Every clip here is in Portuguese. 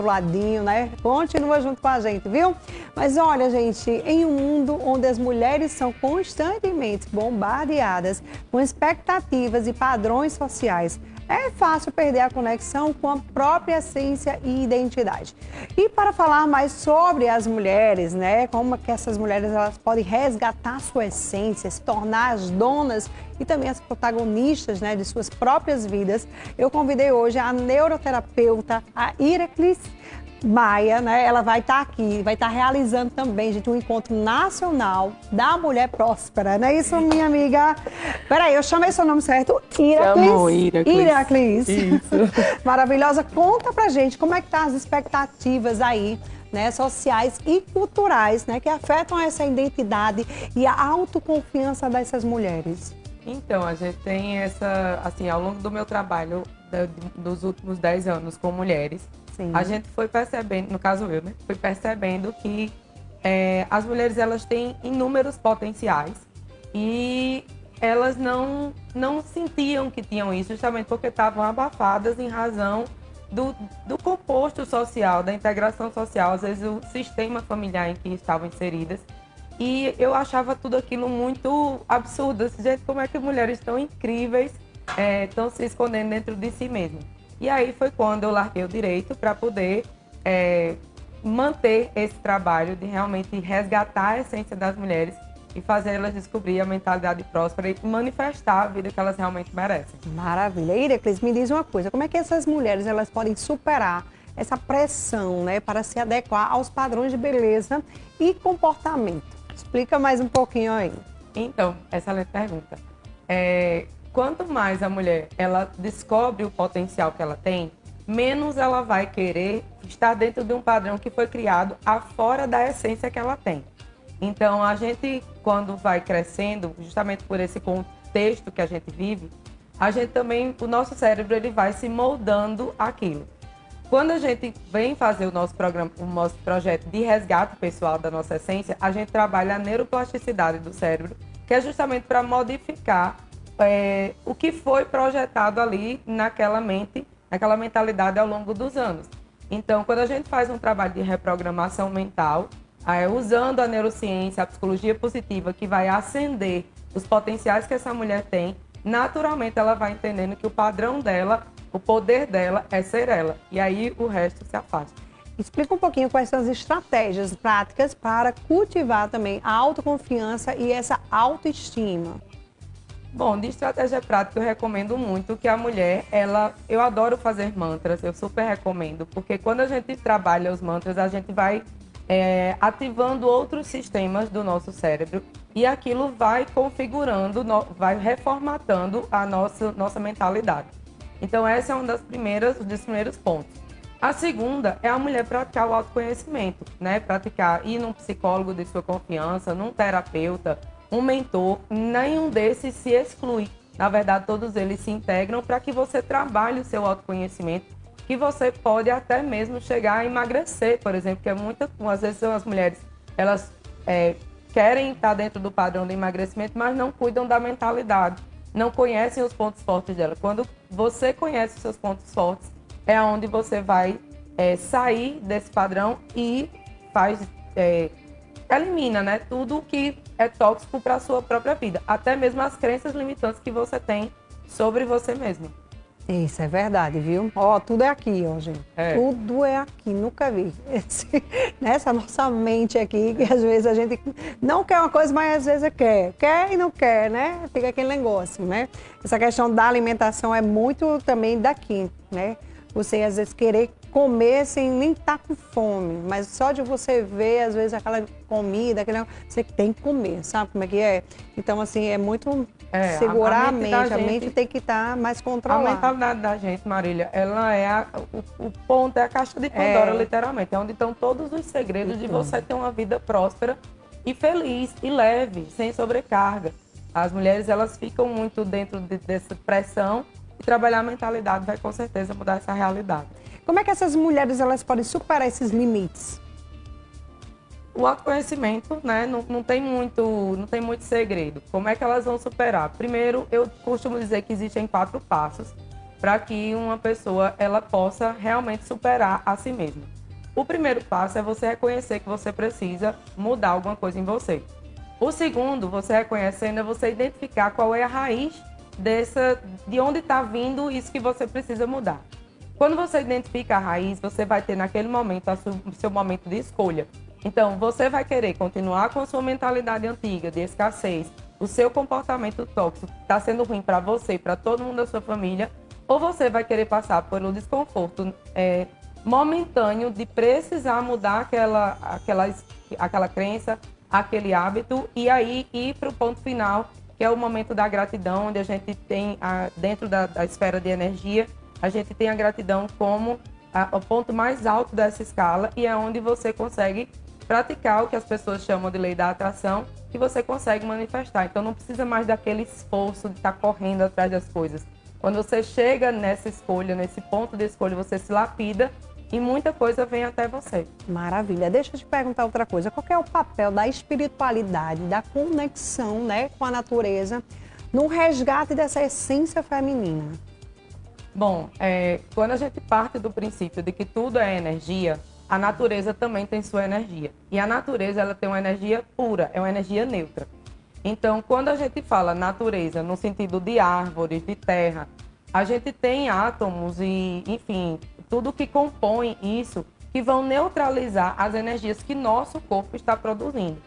pro ladinho, né? Continua junto com a gente, viu? Mas olha, gente, em um mundo onde as mulheres são constantemente bombardeadas com expectativas e padrões sociais, é fácil perder a conexão com a própria essência e identidade. E para falar mais sobre as mulheres, né, como que essas mulheres elas podem resgatar sua essência, se tornar as donas e também as protagonistas, né, de suas próprias vidas, eu convidei hoje a neuroterapeuta, a Iraklis Maia, né? Ela vai estar aqui, vai estar realizando também, gente, um encontro nacional da mulher próspera, não é isso, minha amiga? Peraí, eu chamei seu nome certo? Iraklis. Iraklis. Isso. Maravilhosa. Conta pra gente como é que tá as expectativas aí, né, sociais e culturais, né, que afetam essa identidade e a autoconfiança dessas mulheres. Então, a gente tem essa, assim, ao longo do meu trabalho dos últimos 10 anos com mulheres, sim, a gente foi percebendo, no caso eu, né, fui percebendo que as mulheres, elas têm inúmeros potenciais e elas não sentiam que tinham isso, justamente porque estavam abafadas em razão do composto social, da integração social, às vezes o sistema familiar em que estavam inseridas. E eu achava tudo aquilo muito absurdo. Gente, como é que mulheres tão incríveis estão se escondendo dentro de si mesmas? E aí foi quando eu larguei o direito para poder manter esse trabalho de realmente resgatar a essência das mulheres e fazer elas descobrir a mentalidade próspera e manifestar a vida que elas realmente merecem. Maravilha. Iraklis, me diz uma coisa, como é que essas mulheres elas podem superar essa pressão, né, para se adequar aos padrões de beleza e comportamento? Explica mais um pouquinho aí. Então, excelente pergunta. Quanto mais a mulher ela descobre o potencial que ela tem, menos ela vai querer estar dentro de um padrão que foi criado afora da essência que ela tem. Então, a gente, quando vai crescendo, justamente por esse contexto que a gente vive, a gente também, o nosso cérebro, ele vai se moldando aquilo. Quando a gente vem fazer o nosso programa, o nosso projeto de resgate pessoal da nossa essência, a gente trabalha a neuroplasticidade do cérebro, que é justamente para modificar o que foi projetado ali naquela mente, naquela mentalidade ao longo dos anos. Então, quando a gente faz um trabalho de reprogramação mental, usando a neurociência, a psicologia positiva, que vai acender os potenciais que essa mulher tem, naturalmente ela vai entendendo que o padrão dela, o poder dela é ser ela. E aí o resto se afasta. Explica um pouquinho quais são as estratégias práticas para cultivar também a autoconfiança e essa autoestima. Bom, de estratégia prática eu recomendo muito que a mulher, eu adoro fazer mantras, eu super recomendo, porque quando a gente trabalha os mantras, a gente vai ativando outros sistemas do nosso cérebro e aquilo vai configurando, vai reformatando a nossa mentalidade. Então, essa é um dos primeiros pontos. A segunda é a mulher praticar o autoconhecimento, né? Praticar, ir num psicólogo de sua confiança, num terapeuta, um mentor, nenhum desses se exclui. Na verdade, todos eles se integram para que você trabalhe o seu autoconhecimento, que você pode até mesmo chegar a emagrecer, por exemplo, que às vezes as mulheres, elas querem estar dentro do padrão de emagrecimento, mas não cuidam da mentalidade, não conhecem os pontos fortes dela. Quando você conhece os seus pontos fortes, é onde você vai sair desse padrão e elimina, né, tudo que é tóxico para a sua própria vida, até mesmo as crenças limitantes que você tem sobre você mesma. Isso é verdade, viu? Ó, tudo é aqui, ó, gente. Tudo é aqui, nunca vi. Nessa nossa mente aqui, que às vezes a gente não quer uma coisa, mas às vezes quer. Quer e não quer, né? Fica aquele negócio, né? Essa questão da alimentação é muito também daqui, né? Você às vezes querer comer sem nem estar com fome, mas só de você ver, às vezes, aquela comida, você tem que comer, sabe como é que é? Então, assim, é muito segurar a mente tem que estar mais controlada. A mentalidade da gente, Marília, ela é o ponto, é a caixa de Pandora, literalmente. É onde estão todos os segredos de você ter uma vida próspera e feliz, e leve, sem sobrecarga. As mulheres, elas ficam muito dentro dessa pressão e trabalhar a mentalidade vai, com certeza, mudar essa realidade. Como é que essas mulheres elas podem superar esses limites? O autoconhecimento, né, não tem muito segredo. Como é que elas vão superar? Primeiro, eu costumo dizer que existem 4 passos para que uma pessoa ela possa realmente superar a si mesma. O primeiro passo é você reconhecer que você precisa mudar alguma coisa em você. O segundo, você reconhecendo, é você identificar qual é a raiz de onde está vindo isso que você precisa mudar. Quando você identifica a raiz, você vai ter naquele momento o seu momento de escolha. Então, você vai querer continuar com a sua mentalidade antiga de escassez, o seu comportamento tóxico está sendo ruim para você e para todo mundo da sua família, ou você vai querer passar pelo desconforto momentâneo de precisar mudar aquela crença, aquele hábito, e aí ir para o ponto final, que é o momento da gratidão, onde a gente tem, dentro da esfera de energia, a gente tem a gratidão como o ponto mais alto dessa escala, e é onde você consegue praticar o que as pessoas chamam de lei da atração, que você consegue manifestar. Então não precisa mais daquele esforço de estar correndo atrás das coisas. Quando você chega nessa escolha, nesse ponto de escolha, você se lapida e muita coisa vem até você. Maravilha. Deixa eu te perguntar outra coisa. Qual é o papel da espiritualidade, da conexão, né, com a natureza, no resgate dessa essência feminina? Bom, quando a gente parte do princípio de que tudo é energia, a natureza também tem sua energia. E a natureza, ela tem uma energia pura, é uma energia neutra. Então, quando a gente fala natureza no sentido de árvores, de terra, a gente tem átomos e, enfim, tudo que compõe isso, que vão neutralizar as energias que nosso corpo está produzindo.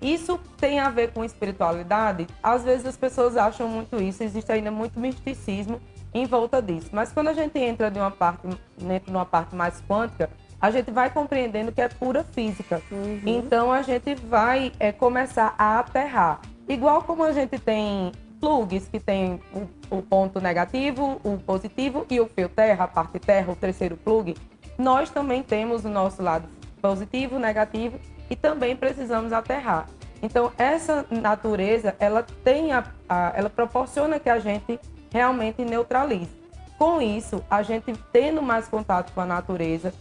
Isso tem a ver com espiritualidade? Às vezes as pessoas acham muito isso, existe ainda muito misticismo em volta disso. Mas quando a gente entra numa parte mais quântica, a gente vai compreendendo que é pura física. Uhum. Então, a gente vai começar a aterrar. Igual como a gente tem plugs que tem o ponto negativo, o positivo e o fio terra, a parte terra, o terceiro plug, nós também temos o nosso lado positivo, negativo e também precisamos aterrar. Então, essa natureza, ela ela proporciona que a gente realmente neutralize. Com isso, a gente tendo mais contato com a natureza,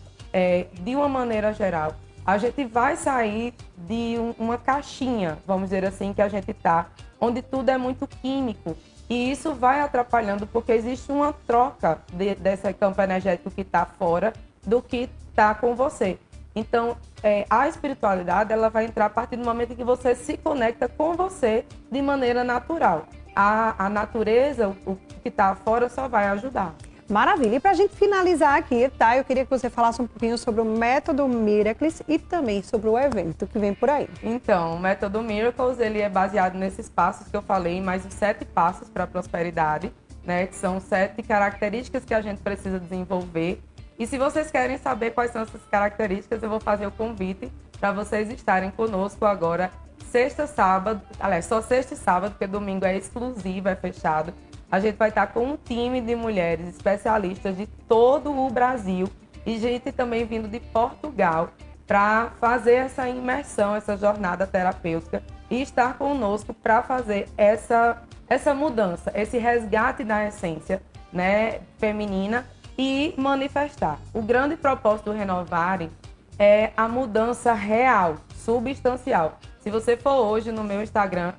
de uma maneira geral, a gente vai sair de uma caixinha, vamos dizer assim, que a gente está, onde tudo é muito químico. E isso vai atrapalhando, porque existe uma troca desse campo energético que está fora do que está com você. Então, a espiritualidade, ela vai entrar a partir do momento em que você se conecta com você de maneira natural. A natureza, o que está fora, só vai ajudar. Maravilha. E para a gente finalizar aqui, tá? Eu queria que você falasse um pouquinho sobre o método Miracles e também sobre o evento que vem por aí. Então, o método Miracles, ele é baseado nesses passos que eu falei, mais os 7 passos para a prosperidade, né? Que são 7 características que a gente precisa desenvolver. E se vocês querem saber quais são essas características, eu vou fazer o convite para vocês estarem conosco agora, sexta, sábado, aliás, só sexta e sábado, porque domingo é exclusivo, é fechado. A gente vai estar com um time de mulheres especialistas de todo o Brasil e gente também vindo de Portugal para fazer essa imersão, essa jornada terapêutica e estar conosco para fazer essa mudança, esse resgate da essência, né, feminina e manifestar. O grande propósito do Renovarem é a mudança real, substancial. Se você for hoje no meu Instagram,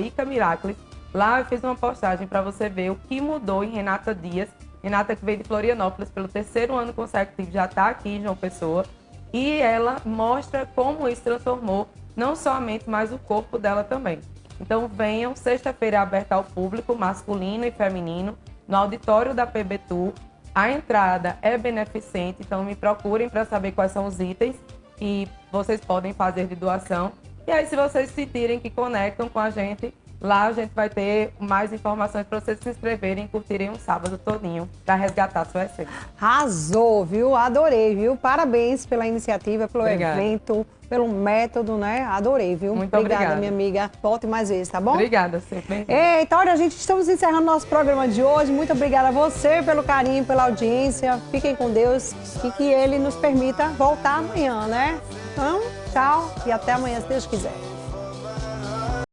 @icamiracles, lá eu fiz uma postagem para você ver o que mudou em Renata Dias. Renata, que veio de Florianópolis pelo 3º ano consecutivo, já está aqui em João Pessoa. E ela mostra como isso transformou não só a mente, mas o corpo dela também. Então venham, sexta-feira é aberta ao público, masculino e feminino, no auditório da PBTU. A entrada é beneficente, então me procurem para saber quais são os itens que vocês podem fazer de doação. E aí, se vocês sentirem que conectam com a gente, lá a gente vai ter mais informações para vocês se inscreverem e curtirem um sábado todinho para resgatar sua essência. Arrasou, viu? Adorei, viu? Parabéns pela iniciativa, pelo Obrigada. evento, pelo método, né? Adorei, viu? Muito obrigada, minha amiga. Volte mais vezes, tá bom? Obrigada, sempre. Eita, olha, gente, estamos encerrando nosso programa de hoje. Muito obrigada a você pelo carinho, pela audiência. Fiquem com Deus e que Ele nos permita voltar amanhã, né? Então, tchau e até amanhã, se Deus quiser.